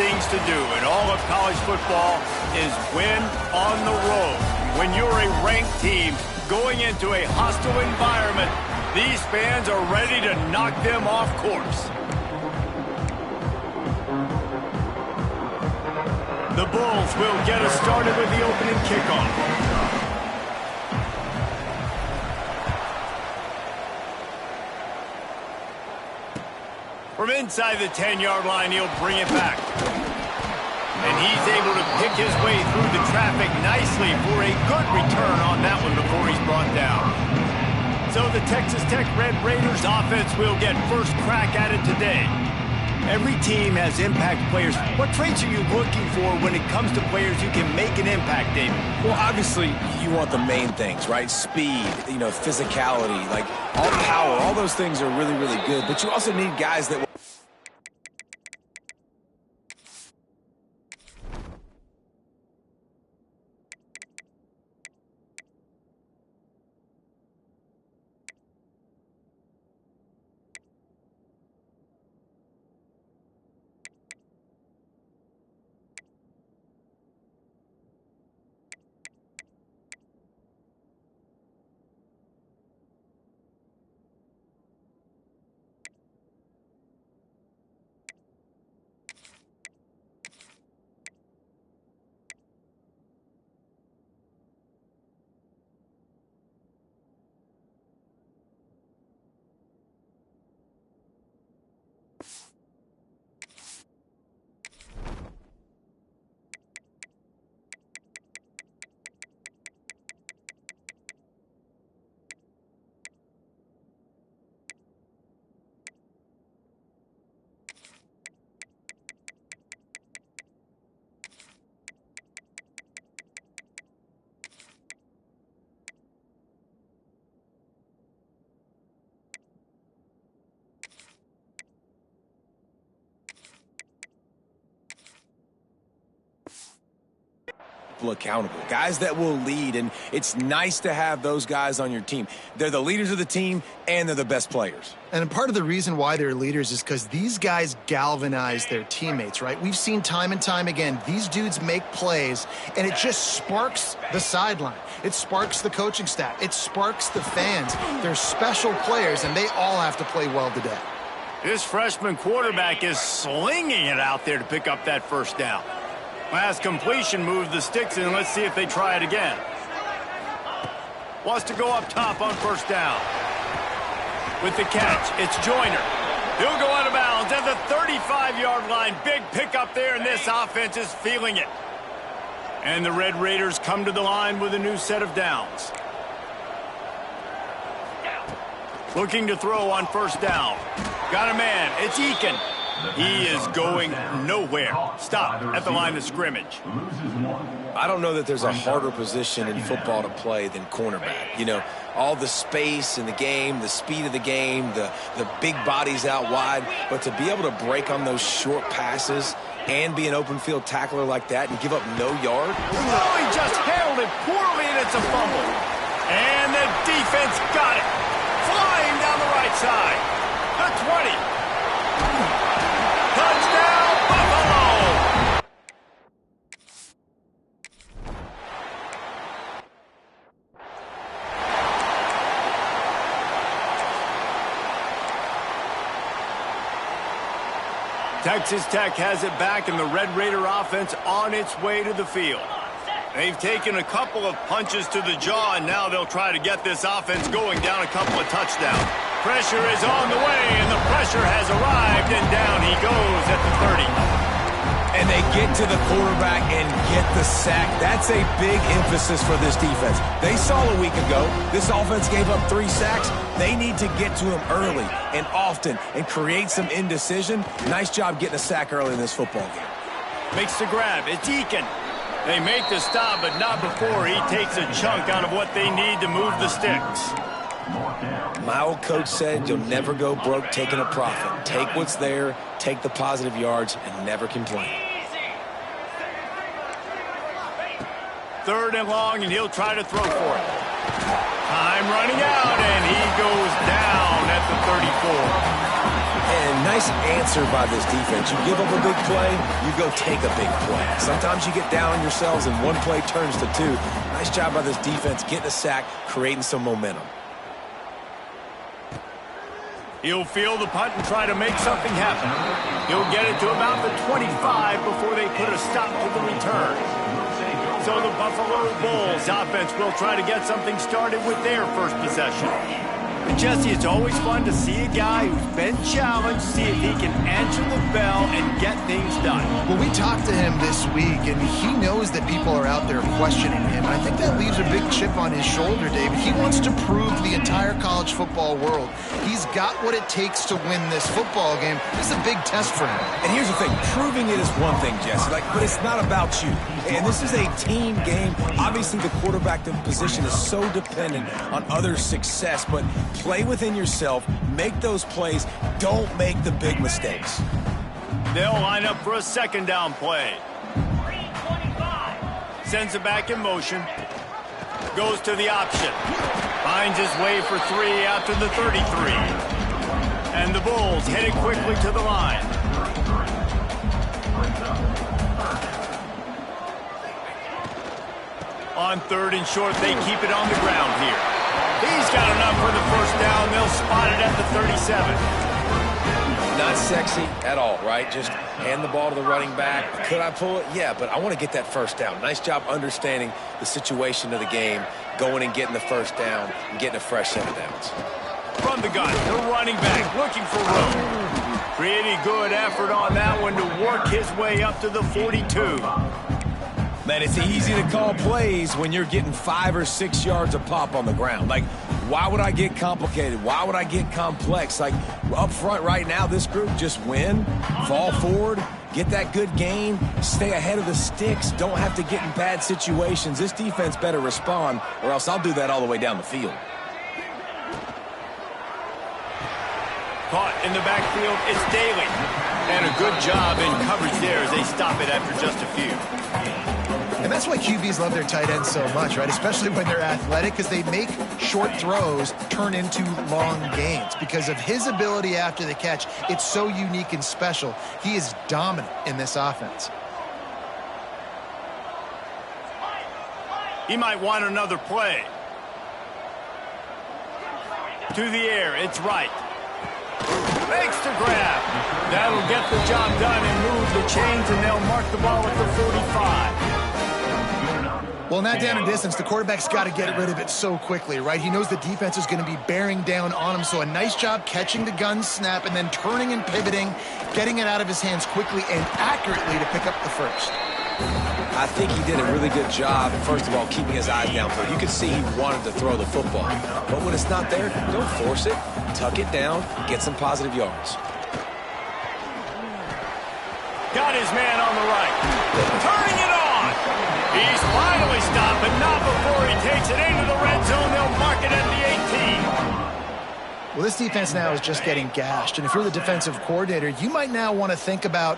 things to do in all of college football is win on the road. When you're a ranked team going into a hostile environment, these fans are ready to knock them off course. The Bulls will get us started with the opening kickoff. From inside the 10-yard line, he'll bring it back. And he's able to pick his way through the traffic nicely for a good return on that one before he's brought down. So the Texas Tech Red Raiders offense will get first crack at it today. Every team has impact players. What traits are you looking for when it comes to players who can make an impact, David? Well, obviously, you want the main things, right? Speed, physicality, like all power, all those things are really, really good. But you also need guys that... accountable, guys that will lead, and it's nice to have those guys on your team. They're the leaders of the team, and they're the best players. And part of the reason why they're leaders is because these guys galvanize their teammates, right? We've seen time and time again, these dudes make plays, and it just sparks the sideline. It sparks the coaching staff. It sparks the fans. They're special players, and they all have to play well today. This freshman quarterback is slinging it out there to pick up that first down. Last completion moves the sticks in. Let's see if they try it again. Wants to go up top on first down. With the catch, it's Joyner. He'll go out of bounds at the 35-yard line. Big pickup there, and this offense is feeling it. And the Red Raiders come to the line with a new set of downs. Looking to throw on first down. Got a man. It's Eakin. He is going nowhere. Stop at the line of scrimmage. I don't know that there's a harder position in football to play than cornerback. You know, all the space in the game, the speed of the game, the big bodies out wide. But to be able to break on those short passes and be an open field tackler like that and give up no yard. Oh, he just held it poorly, and it's a fumble. And the defense got it. Flying down the right side. The 20. Touchdown, Buffalo! Texas Tech has it back, and the Red Raider offense on its way to the field. They've taken a couple of punches to the jaw, and now they'll try to get this offense going down a couple of touchdowns. Pressure is on the way, and the pressure has arrived, and down he goes at the 30. And they get to the quarterback and get the sack. That's a big emphasis for this defense. They saw a week ago, this offense gave up 3 sacks. They need to get to him early and often and create some indecision. Nice job getting a sack early in this football game. Makes the grab. It's Eakin. They make the stop, but not before he takes a chunk out of what they need to move the sticks. My old coach said you'll never go broke taking a profit. Take what's there, take the positive yards, and never complain. 3rd and long, and he'll try to throw for it. Time running out, and he goes down at the 34. And nice answer by this defense. You give up a big play, you go take a big play. Sometimes you get down on yourselves and one play turns to two. Nice job by this defense getting a sack, creating some momentum. He'll field the punt and try to make something happen. He'll get it to about the 25 before they put a stop to the return. So the Buffalo Bulls offense will try to get something started with their first possession. And Jesse, it's always fun to see a guy who's been challenged, see if he can answer the bell and get things done. Well, we talked to him this week, and he knows that people are out there questioning him. And I think that leaves a big chip on his shoulder, David. He wants to prove to the entire college football world he's got what it takes to win this football game. This is a big test for him. And here's the thing. Proving it is one thing, Jesse, but it's not about you. And this is a team game. Obviously, the quarterback position is so dependent on others' success, but play within yourself, make those plays, don't make the big mistakes. They'll line up for a second down play. Sends it back in motion. Goes to the option. Finds his way for 3 out to the 33. And the Bulls headed quickly to the line. On 3rd and short, they keep it on the ground here. He's got enough for the first down. They'll spot it at the 37. Not sexy at all, right? Just hand the ball to the running back. Could I pull it? Yeah, but I want to get that first down. Nice job understanding the situation of the game, going and getting the first down and getting a fresh set of downs. From the gun, the running back looking for room. Pretty good effort on that one to work his way up to the 42. Man, it's easy to call plays when you're getting 5 or 6 yards a pop on the ground. Like, why would I get complicated? Why would I get complex? Like, up front right now, this group just win, fall forward, get that good gain, stay ahead of the sticks, don't have to get in bad situations. This defense better respond, or else I'll do that all the way down the field. Caught in the backfield, it's Daly. And a good job in coverage there as they stop it after just a few. And that's why QBs love their tight ends so much, right? Especially when they're athletic, because they make short throws turn into long gains. Because of his ability after the catch, it's so unique and special. He is dominant in this offense. He might want another play. To the air, it's right. Makes the grab. That'll get the job done and move the chains, and they'll mark the ball at the 45. Well, in that down and distance, the quarterback's got to get rid of it so quickly, right? He knows the defense is going to be bearing down on him, so a nice job catching the gun snap and then turning and pivoting, getting it out of his hands quickly and accurately to pick up the first. I think he did a really good job, first of all, keeping his eyes downfield. You could see he wanted to throw the football. But when it's not there, don't force it. Tuck it down, get some positive yards. Got his man on the right. Turning it on. He's finally stopped, but not before he takes it into the red zone. They'll mark it at the 18. Well, this defense now is just getting gashed. And if you're the defensive coordinator, you might now want to think about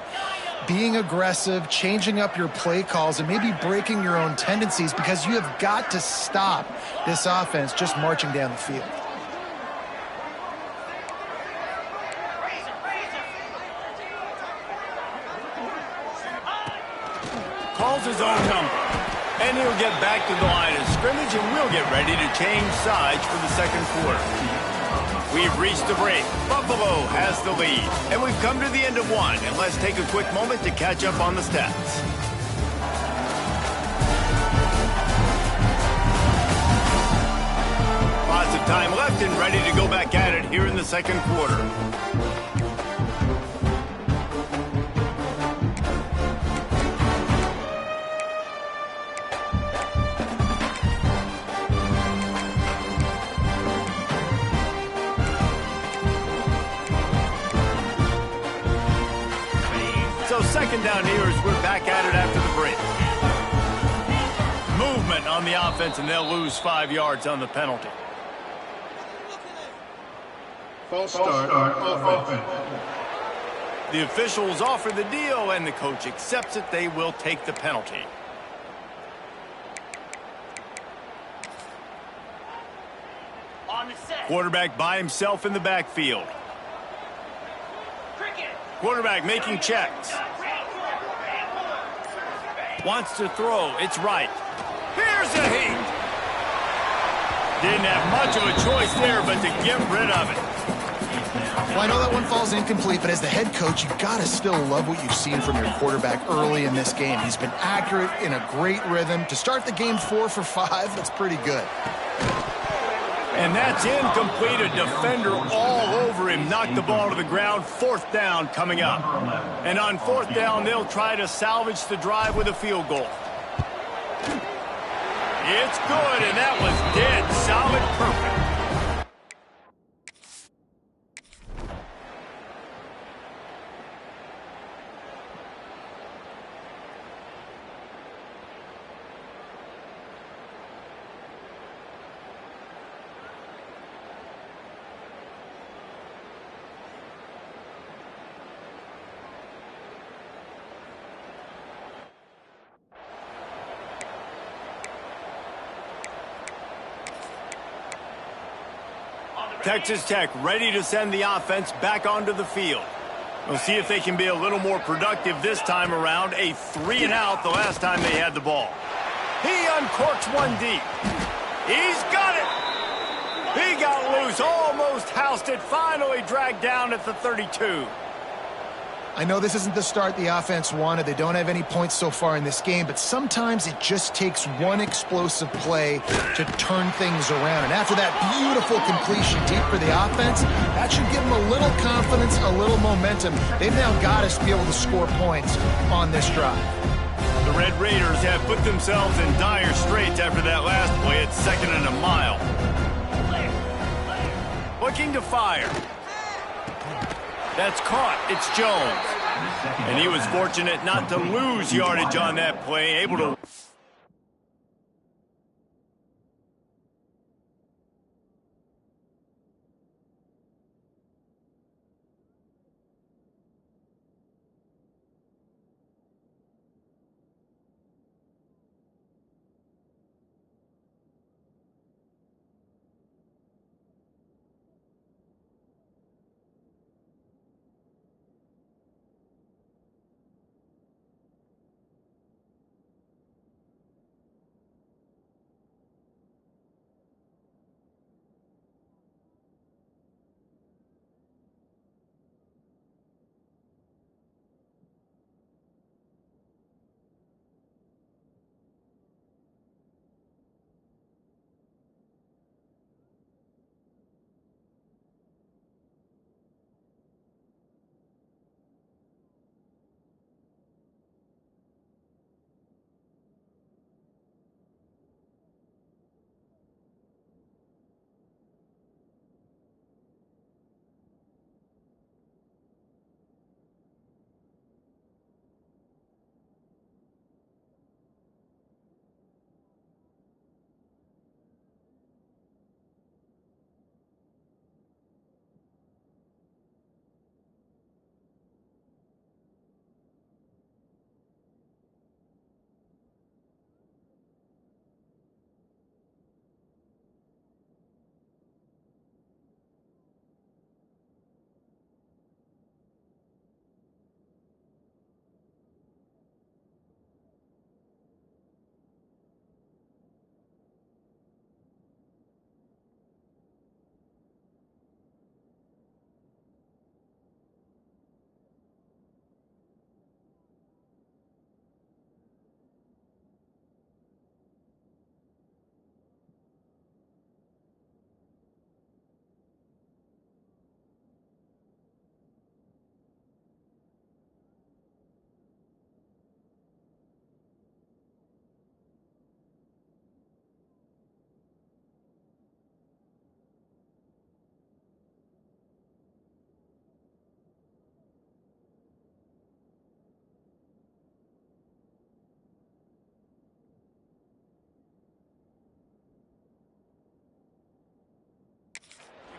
being aggressive, changing up your play calls, and maybe breaking your own tendencies, because you have got to stop this offense just marching down the field. Calls his own number. And he'll get back to the line of scrimmage, and we'll get ready to change sides for the second quarter. We've reached the break. Buffalo has the lead. And we've come to the end of one. And let's take a quick moment to catch up on the stats. Lots of time left and ready to go back at it here in the second quarter. So second down here as we're back at it after the break. Movement on the offense, and they'll lose 5 yards on the penalty. False start on offense. The officials offer the deal, and the coach accepts it. They will take the penalty. Quarterback by himself in the backfield. Quarterback making checks. Wants to throw. It's right. Here's a heat. Didn't have much of a choice there, but to get rid of it. Well, I know that one falls incomplete, but as the head coach, you've got to still love what you've seen from your quarterback early in this game. He's been accurate in a great rhythm. To start the game 4 for 5, that's pretty good. And that's incomplete. A defender all over him. Knocked the ball to the ground. 4th down coming up. And on 4th down, they'll try to salvage the drive with a field goal. It's good, and that was dead solid perfect. Texas Tech ready to send the offense back onto the field. We'll see if they can be a little more productive this time around. A 3-and-out the last time they had the ball. He uncorks one deep. He's got it. He got loose, almost housed it, finally dragged down at the 32. I know this isn't the start the offense wanted. They don't have any points so far in this game, but sometimes it just takes one explosive play to turn things around. And after that beautiful completion deep for the offense, that should give them a little confidence, a little momentum. They've now got us to be able to score points on this drive. The Red Raiders have put themselves in dire straits after that last play at 2nd and a mile. Looking to fire. That's caught. It's Jones. And he was fortunate not to lose yardage on that play, able to...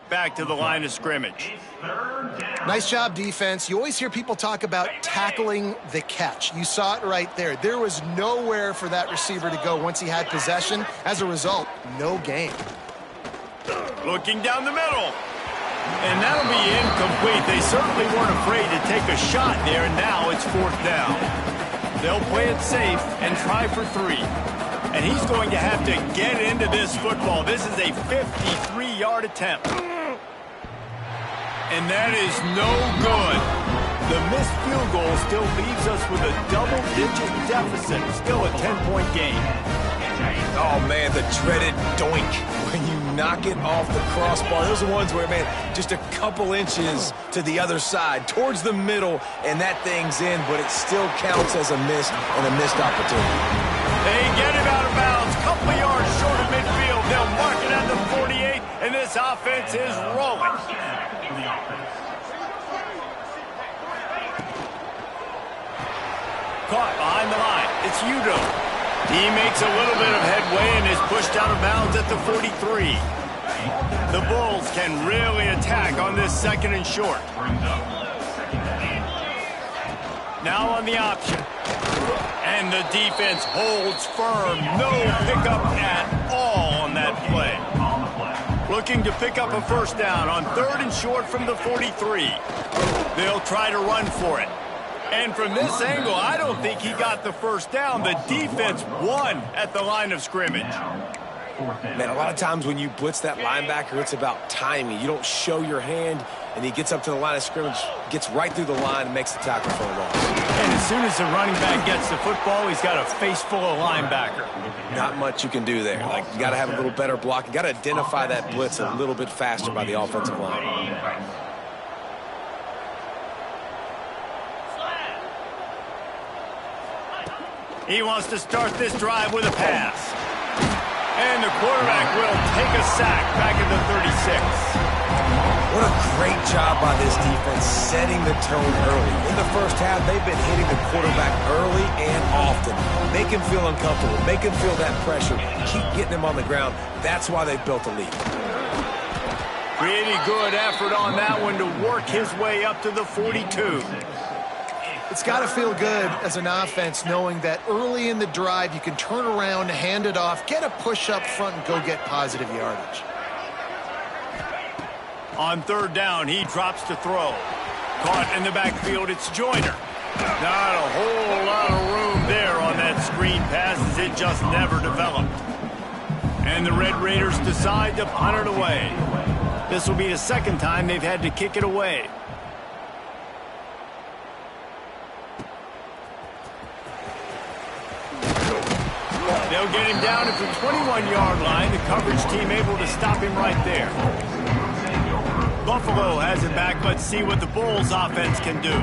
back to the line of scrimmage. Nice job, defense. You always hear people talk about tackling the catch. You saw it right there. There was nowhere for that receiver to go once he had possession. As a result, no gain. Looking down the middle. And that'll be incomplete. They certainly weren't afraid to take a shot there, and now it's 4th down. They'll play it safe and try for 3. And he's going to have to get into this football. This is a 53-yard attempt. And that is no good. The missed field goal still leaves us with a double-digit deficit. Still a 10-point game. Oh, man, the dreaded doink when you knock it off the crossbar. Those are ones where, man, just a couple inches to the other side, towards the middle, and that thing's in, but it still counts as a miss and a missed opportunity. They get him out of bounds, couple of yards short of midfield. They'll mark it at the 48, and this offense is rolling. Caught behind the line. It's Udo. He makes a little bit of headway and is pushed out of bounds at the 43. The Bulls can really attack on this 2nd and short. Now on the option. And the defense holds firm. No pickup at all on that play. Looking to pick up a 1st down on 3rd and short from the 43. They'll try to run for it. And from this angle, I don't think he got the 1st down. The defense won at the line of scrimmage. Man, a lot of times when you blitz that linebacker, it's about timing. You don't show your hand, and he gets up to the line of scrimmage, gets right through the line, and makes the tackle for a loss. And as soon as the running back gets the football, he's got a face full of linebacker. Not much you can do there. Like, you got to have a little better block. You got to identify that blitz a little bit faster by the offensive line. He wants to start this drive with a pass. And the quarterback will take a sack back at the 36. What a great job by this defense setting the tone early. In the 1st half, they've been hitting the quarterback early and often. Make him feel uncomfortable. Make him feel that pressure. Keep getting him on the ground. That's why they've built a lead. Pretty good effort on that one to work his way up to the 42. It's got to feel good as an offense knowing that early in the drive you can turn around, hand it off, get a push up front, and go get positive yardage. On 3rd down, he drops to throw. Caught in the backfield, it's Joyner. Not a whole lot of room there on that screen pass as it just never developed. And the Red Raiders decide to punt it away. This will be the 2nd time they've had to kick it away. They'll get him down at the 21-yard line. The coverage team able to stop him right there. Buffalo has it back. Let's see what the Bulls offense can do.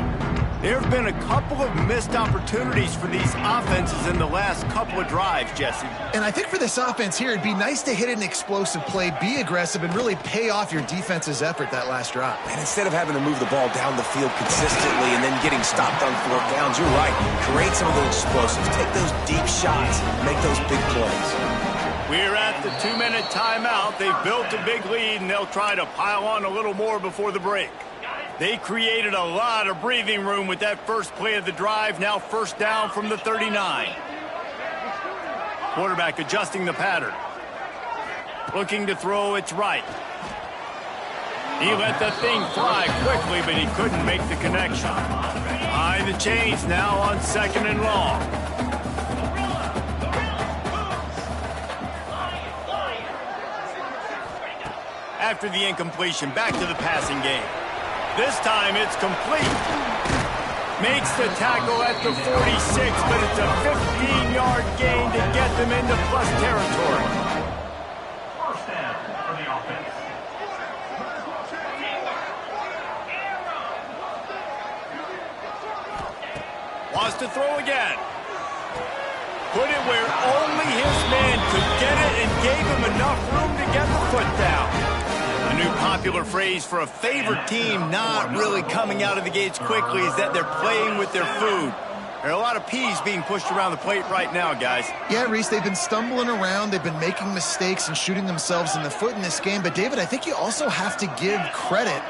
There have been a couple of missed opportunities for these offenses in the last couple of drives, Jesse. And I think for this offense here, it'd be nice to hit an explosive play, be aggressive, and really pay off your defense's effort that last drive. And instead of having to move the ball down the field consistently and then getting stopped on 4th downs, you're right. Create some of those explosives. Take those deep shots. Make those big plays. We're at the 2-minute timeout. They've built a big lead, and they'll try to pile on a little more before the break. They created a lot of breathing room with that first play of the drive. Now 1st down from the 39. Quarterback adjusting the pattern. Looking to throw, it's right. He let that thing fly quickly, but he couldn't make the connection. Behind the chains now on 2nd and long. After the incompletion, back to the passing game. This time it's complete. Makes the tackle at the 46, but it's a 15-yard gain to get them into plus territory. First down for the offense. Wants to throw again. Put it where only his man could get it and gave him enough room to get the foot down. A new popular phrase for a favorite team not really coming out of the gates quickly is that they're playing with their food. There are a lot of peas being pushed around the plate right now, guys. Yeah, Reese, they've been stumbling around. They've been making mistakes and shooting themselves in the foot in this game. But, David, I think you also have to give credit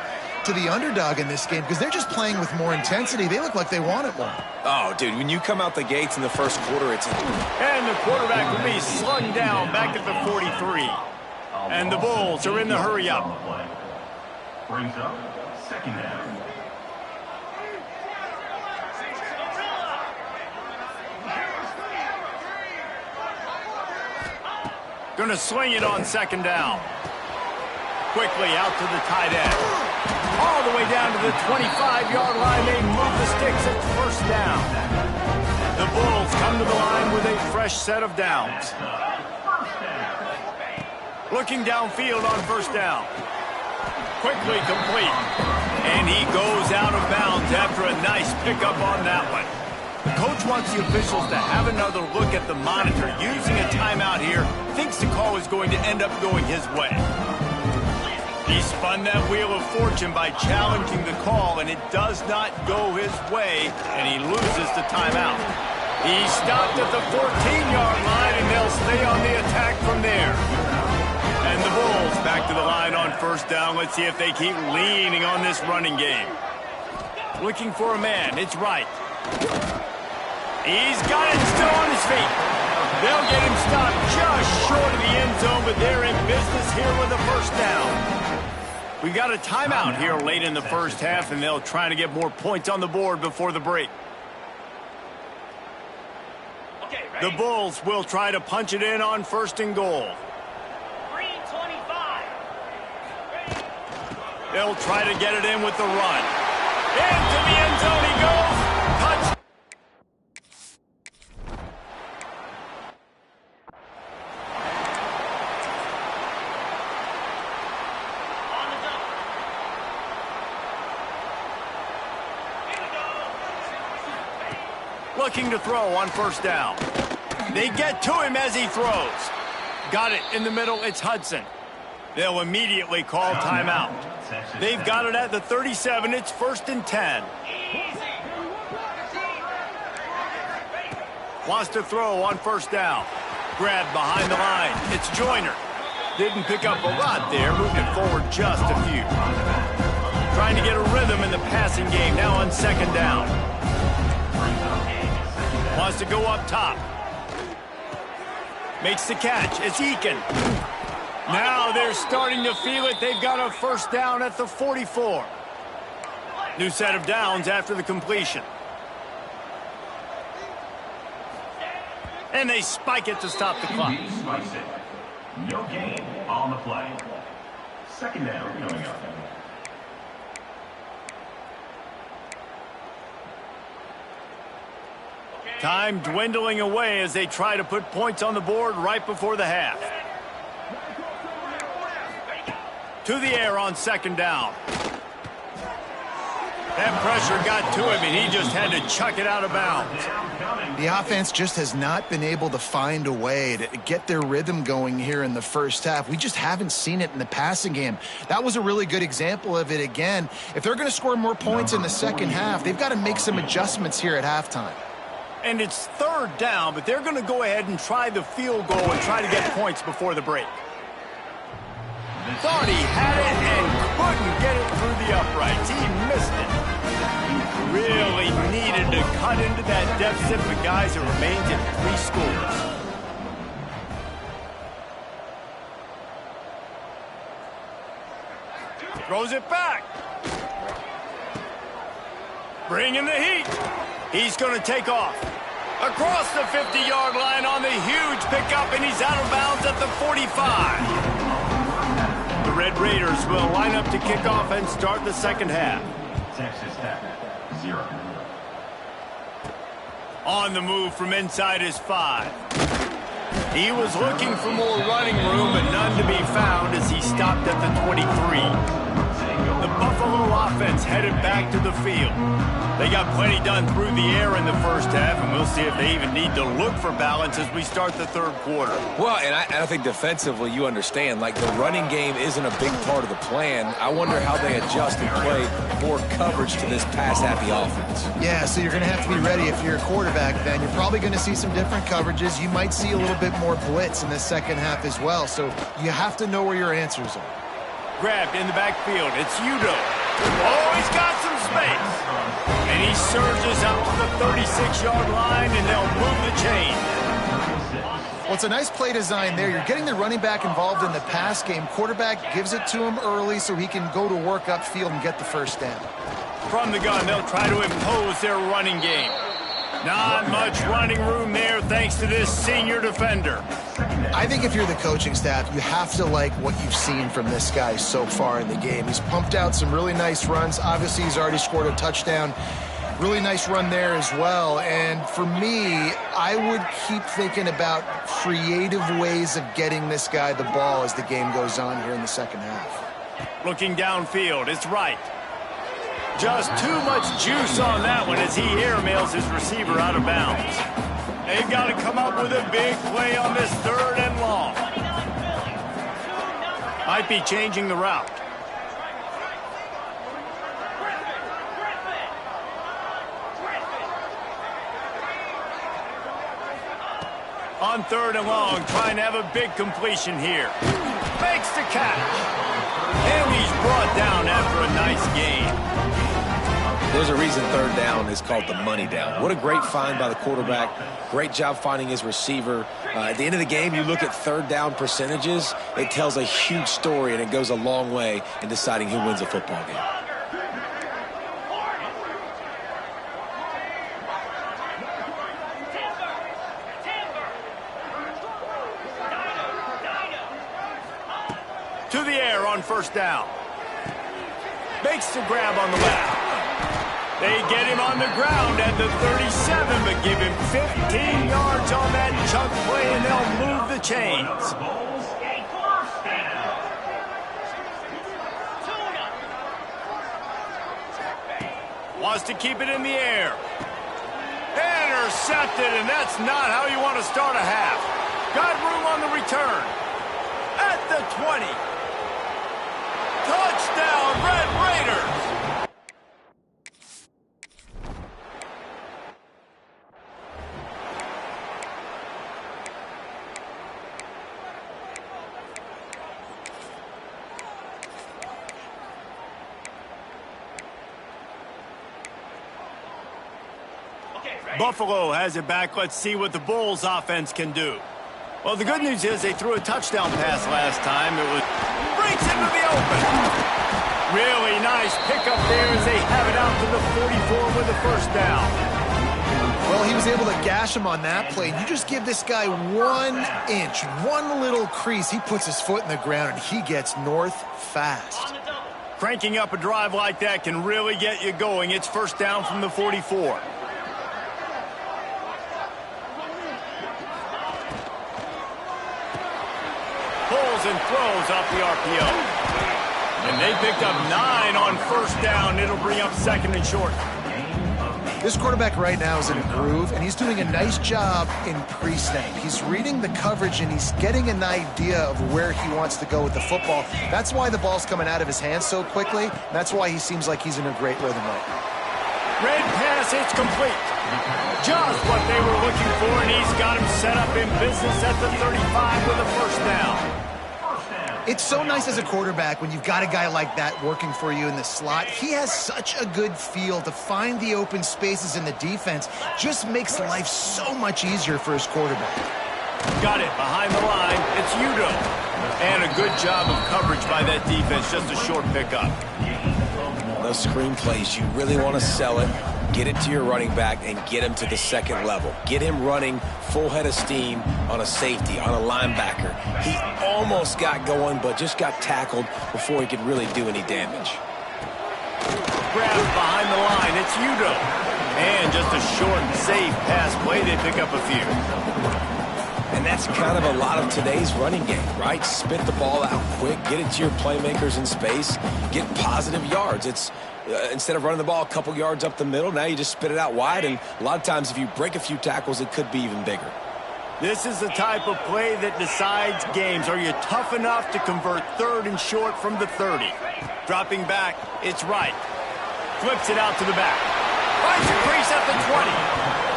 to the underdog in this game because they're just playing with more intensity. They look like they want it more. Oh, dude, when you come out the gates in the first quarter, it's... And the quarterback will be slung down back at the 43. And the Bulls are in the hurry-up. Brings up second down. Gonna swing it on second down. Quickly out to the tight end. All the way down to the 25-yard line. They move the sticks at first down. The Bulls come to the line with a fresh set of downs. Looking downfield on first down. Quickly complete. And he goes out of bounds after a nice pickup on that one. The coach wants the officials to have another look at the monitor. Using a timeout here, thinks the call is going to end up going his way. He spun that wheel of fortune by challenging the call, and it does not go his way, and he loses the timeout. He stopped at the 14-yard line, and they'll stay on the attack from there. And the Bulls back to the line on first down. Let's see if they keep leaning on this running game. Looking for a man. It's right. He's got it still on his feet. They'll get him stopped just short of the end zone, but they're in business here with a first down. We got a timeout here late in the first half, and they'll try to get more points on the board before the break. The Bulls will try to punch it in on first and goal. 3:25. They'll try to get it in with the run. Into the end zone he goes. Touch. Looking to throw on first down. They get to him as he throws. Got it in the middle. It's Hudson. They'll immediately call timeout. They've got it at the 37. It's first and 10. Wants to throw on first down. Grabbed behind the line. It's Joyner. Didn't pick up a lot there. Moved it forward just a few. Trying to get a rhythm in the passing game now on second down. Wants to go up top. Makes the catch. It's Eakin. Now they're starting to feel it. They've got a first down at the 44. New set of downs after the completion. And they spike it to stop the clock. He spikes it. No gain on the play. Second down coming up. Time dwindling away as they try to put points on the board right before the half. To the air on second down. That pressure got to him, and he just had to chuck it out of bounds. The offense just has not been able to find a way to get their rhythm going here in the first half. We just haven't seen it in the passing game. That was a really good example of it again. If they're going to score more points in the second half, they've got to make some adjustments here at halftime. And it's third down, but they're going to go ahead and try the field goal and try to get points before the break. Thought he had it and couldn't get it through the uprights. He missed it. Really needed to cut into that deficit, but guys, it remains at 3 scores. Throws it back. Bringing the heat. He's going to take off. Across the 50-yard line on the huge pickup, and he's out of bounds at the 45. The Red Raiders will line up to kick off and start the second half. Texas Tech, 0. On the move from inside his 5. He was looking for more running room, but none to be found as he stopped at the 23. The Buffalo offense headed back to the field. They got plenty done through the air in the first half, and we'll see if they even need to look for balance as we start the third quarter. Well, and I think defensively, you understand, like the running game isn't a big part of the plan. I wonder how they adjust and play more coverage to this pass-happy offense. Yeah, so you're going to have to be ready if you're a quarterback then. You're probably going to see some different coverages. You might see a little bit more blitz in the second half as well, so you have to know where your answers are. Grabbed in the backfield. It's Udo. Oh, he's got some space. And he surges up to the 36-yard line, and they'll move the chain. Well, it's a nice play design there. You're getting the running back involved in the pass game. Quarterback gives it to him early so he can go to work upfield and get the first down. From the gun, they'll try to impose their running game. Not much running room there thanks to this senior defender. I think if you're the coaching staff, you have to like what you've seen from this guy so far in the game. He's pumped out some really nice runs. Obviously, he's already scored a touchdown. Really nice run there as well. And for me, I would keep thinking about creative ways of getting this guy the ball as the game goes on here in the second half. Looking downfield, it's right. Just too much juice on that one as he airmails his receiver out of bounds. They've got to come up with a big play on this 3rd and long. Might be changing the route. On 3rd and long, trying to have a big completion here. Makes the catch. And he's brought down after a nice gain. There's a reason 3rd down is called the money down. What a great find by the quarterback. Great job finding his receiver. At the end of the game, you look at 3rd down percentages. It tells a huge story, and it goes a long way in deciding who wins a football game. To the air on 1st down. Makes the grab on the left. They get him on the ground at the 37, but give him 15 yards on that chunk play, and they'll move the chains. Wants to keep it in the air. Intercepted, and that's not how you want to start a half. Got room on the return. At the 20. Touchdown, Red Raiders! Buffalo has it back. Let's see what the Bulls offense can do. Well, the good news is they threw a touchdown pass last time. It was breaks into the open. Really nice pickup there as they have it out to the 44 with the 1st down. Well, he was able to gash him on that play. You just give this guy 1 inch, one little crease. He puts his foot in the ground, and he gets north fast. Cranking up a drive like that can really get you going. It's 1st down from the 44. Pulls and throws off the RPO. And they picked up 9 on 1st down. It'll bring up 2nd and short. This quarterback right now is in a groove, and he's doing a nice job in pre-snap. He's reading the coverage, and he's getting an idea of where he wants to go with the football. That's why the ball's coming out of his hands so quickly. And that's why he seems like he's in a great rhythm right now. Red pass, it's complete. Just what they were looking for, and he's got him set up in business at the 35 with a 1st down. It's so nice as a quarterback when you've got a guy like that working for you in the slot. He has such a good feel to find the open spaces in the defense. Just makes life so much easier for his quarterback. Got it behind the line. It's Udo. And a good job of coverage by that defense. Just a short pickup. Those screen plays, you really want to sell it. Get it to your running back and get him to the 2nd level. Get him running full head of steam on a safety, on a linebacker. He almost got going, but just got tackled before he could really do any damage. Grabs behind the line. It's Udo. And just a short and safe pass play. They pick up a few. And that's kind of a lot of today's running game, right? Spit the ball out quick, get it to your playmakers in space, get positive yards. It's instead of running the ball a couple yards up the middle, now you just spit it out wide, and a lot of times if you break a few tackles, it could be even bigger. This is the type of play that decides games. Are you tough enough to convert 3rd and short from the 30? Dropping back, it's right. Flips it out to the back. Finds a crease at the 20.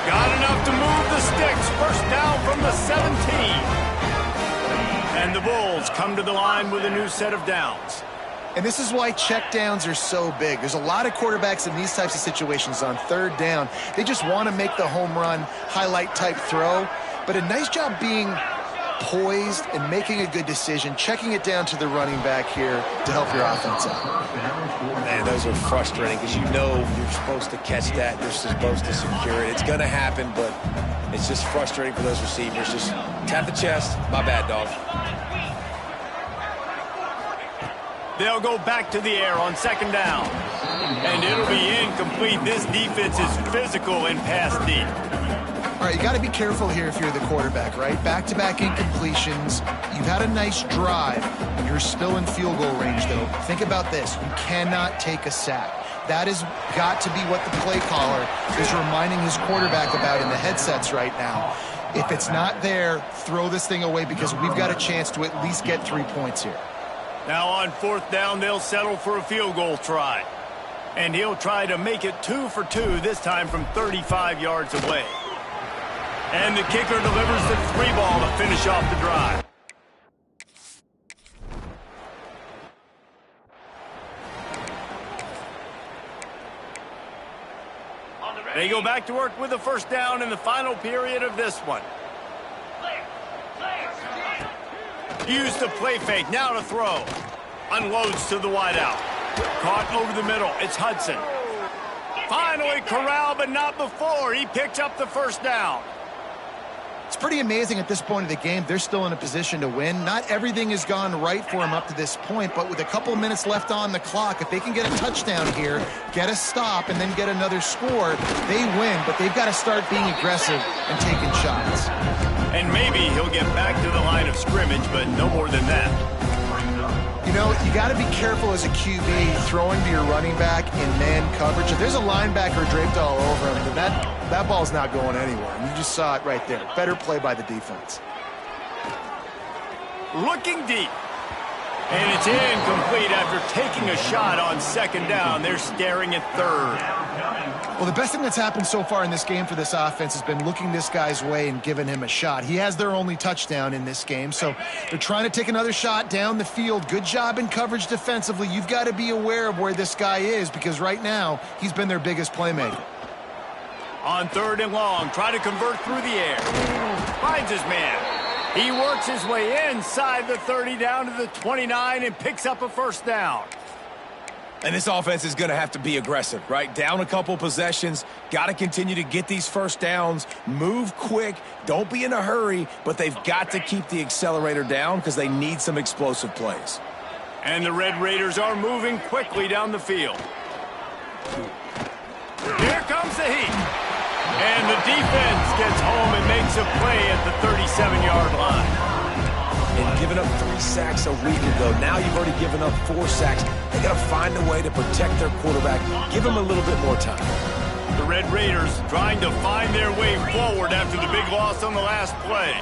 Got enough to move the sticks. 1st down from the 17. And the Bulls come to the line with a new set of downs. And this is why checkdowns are so big. There's a lot of quarterbacks in these types of situations on 3rd down. They just want to make the home run, highlight type throw. But a nice job being poised and making a good decision, checking it down to the running back here to help your offense out. Man, those are frustrating because you know you're supposed to catch that. You're supposed to secure it. It's going to happen, but it's just frustrating for those receivers. Just tap the chest. My bad, dog. They'll go back to the air on second down. And it'll be incomplete. This defense is physical and pass deep. All right, you got to be careful here if you're the quarterback, right? Back-to-back incompletions. You've had a nice drive. You're still in field goal range, though. Think about this. You cannot take a sack. That has got to be what the play caller is reminding his quarterback about in the headsets right now. If it's not there, throw this thing away because we've got a chance to at least get 3 points here. Now on fourth down, they'll settle for a field goal try. And he'll try to make it 2 for 2, this time from 35 yards away. And the kicker delivers the 3 ball to finish off the drive. They go back to work with a first down in the final period of this one. Used the play fake, now to throw. Unloads to the wideout. Caught over the middle, it's Hudson. Finally corralled, but not before. He picks up the first down. It's pretty amazing at this point of the game. They're still in a position to win. Not everything has gone right for them up to this point, but with a couple minutes left on the clock, if they can get a touchdown here, get a stop, and then get another score, they win. But they've got to start being aggressive and taking shots. And maybe he'll get back to the line of scrimmage, but no more than that. You know, you got to be careful as a QB throwing to your running back in man coverage. If there's a linebacker draped all over him, then that ball's not going anywhere. And you just saw it right there. Better play by the defense. Looking deep. And it's incomplete after taking a shot on second down. They're staring at third. Well, the best thing that's happened so far in this game for this offense has been looking this guy's way and giving him a shot. He has their only touchdown in this game, so they're trying to take another shot down the field. Good job in coverage defensively. You've got to be aware of where this guy is because right now he's been their biggest playmaker. On third and long, try to convert through the air. Finds his man. He works his way inside the 30 down to the 29 and picks up a first down. And this offense is going to have to be aggressive, right? Down a couple possessions, got to continue to get these first downs, move quick, don't be in a hurry, but they've got to keep the accelerator down because they need some explosive plays. And the Red Raiders are moving quickly down the field. Here comes the heat. And the defense gets home and makes a play at the 37-yard line. And giving up 3 sacks a week ago, now you've already given up 4 sacks. They got to find a way to protect their quarterback. Give him a little bit more time. The Red Raiders trying to find their way forward after the big loss on the last play.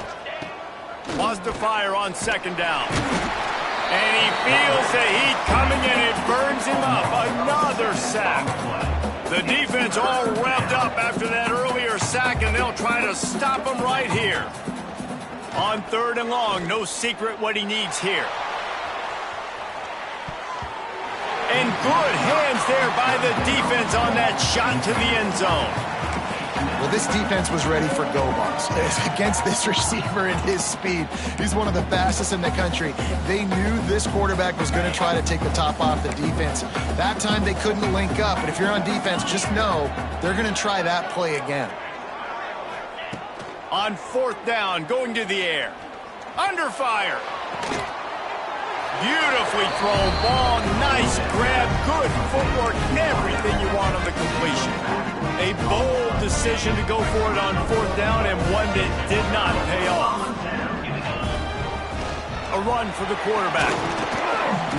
Wants to fire on second down. And he feels the heat coming and it burns him up. Another sack. The defense all revved up after that earlier sack, and they'll try to stop him right here. On third and long, no secret what he needs here. And good hands there by the defense on that shot to the end zone. Well, this defense was ready for go balls. Against this receiver and his speed, he's one of the fastest in the country. They knew this quarterback was going to try to take the top off the defense. That time they couldn't link up, but if you're on defense, just know they're going to try that play again. On fourth down, going to the air. Under fire. Beautifully thrown ball. Nice grab. Good footwork. Everything you want on the completion. A bold decision to go for it on fourth down and one that did not pay off. A run for the quarterback.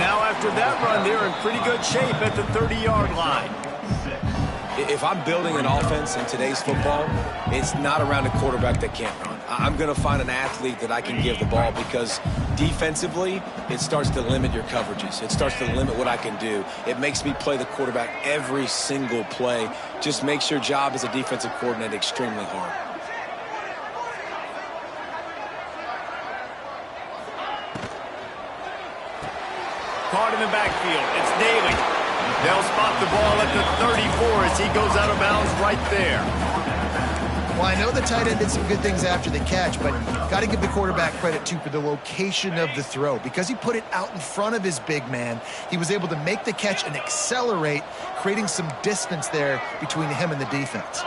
Now after that run, they're in pretty good shape at the 30-yard line. If I'm building an offense in today's football, it's not around a quarterback that can't run. I'm going to find an athlete that I can give the ball because defensively, it starts to limit your coverages. It starts to limit what I can do. It makes me play the quarterback every single play. Just makes your job as a defensive coordinator extremely hard. Caught in the backfield. It's Daly. They'll spot the ball at the 34 as he goes out of bounds right there. Well, I know the tight end did some good things after the catch, but got to give the quarterback credit, too, for the location of the throw. Because he put it out in front of his big man, he was able to make the catch and accelerate, creating some distance there between him and the defense.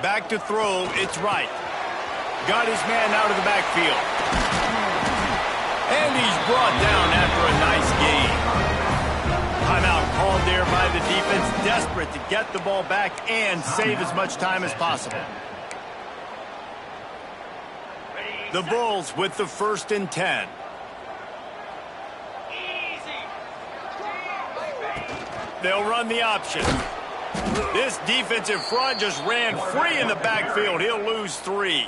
Back to throw, it's right. Got his man out of the backfield. And he's brought down after a nice gain. Timeout called there by the defense, desperate to get the ball back and save as much time as possible. The Bulls with the 1st and 10. They'll run the option. This defensive front just ran free in the backfield. He'll lose 3.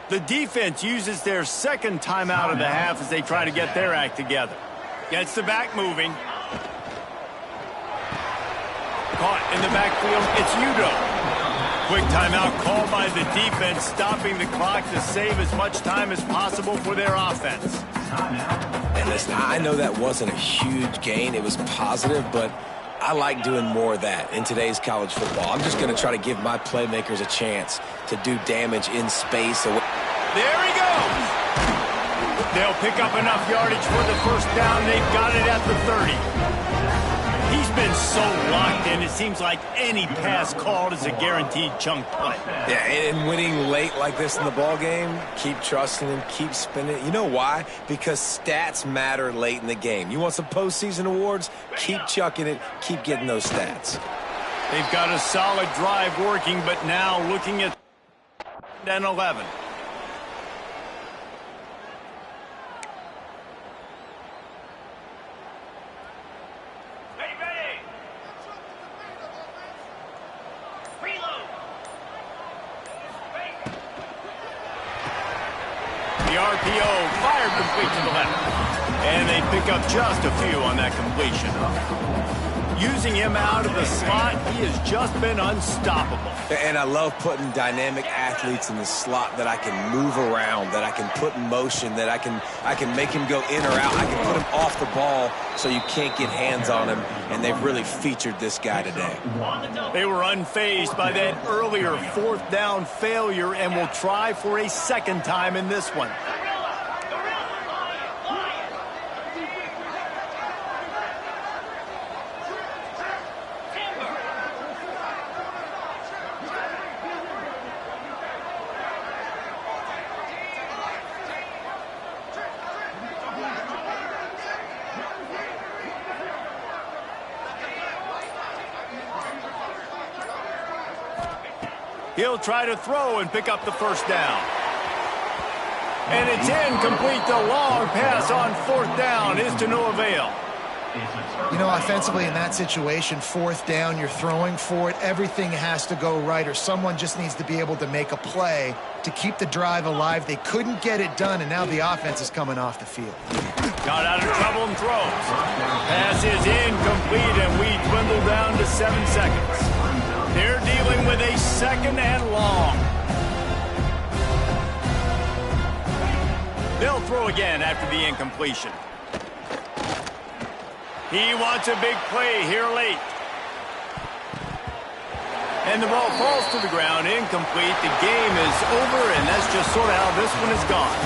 The defense uses their 2nd timeout of the half as they try to get their act together. Gets the back moving. Caught in the backfield, it's Udoh. Quick timeout called by the defense, stopping the clock to save as much time as possible for their offense. And listen, I know that wasn't a huge gain. It was positive, but I like doing more of that in today's college football. I'm just going to try to give my playmakers a chance to do damage in space. There he goes. They'll pick up enough yardage for the 1st down. They've got it at the 30. He's been so locked in, it seems like any pass called is a guaranteed chunk play. Yeah, and winning late like this in the ball game, keep trusting him, keep spinning it. You know why? Because stats matter late in the game. You want some postseason awards? Keep chucking it, keep getting those stats. They've got a solid drive working, but now looking at 10-11. The RPO fired complete to the left. And they pick up just a few on that completion. Using him out of the slot, he has just been unstoppable. And I love putting dynamic athletes in the slot that I can move around, that I can put in motion, that I can make him go in or out. I can put him off the ball so you can't get hands on him, and they've really featured this guy today. They were unfazed by that earlier 4th down failure and will try for a 2nd time in this one. He'll try to throw and pick up the 1st down. And it's incomplete. The long pass on 4th down is to no avail. You know, offensively in that situation, 4th down, you're throwing for it. Everything has to go right, or someone just needs to be able to make a play to keep the drive alive. They couldn't get it done, and now the offense is coming off the field. Got out of trouble and throws. Pass is incomplete, and we dwindle down to 7 seconds. They're dealing with a 2nd and long. They'll throw again after the incompletion. He wants a big play here late. And the ball falls to the ground, incomplete. The game is over, and that's just sort of how this one is gone.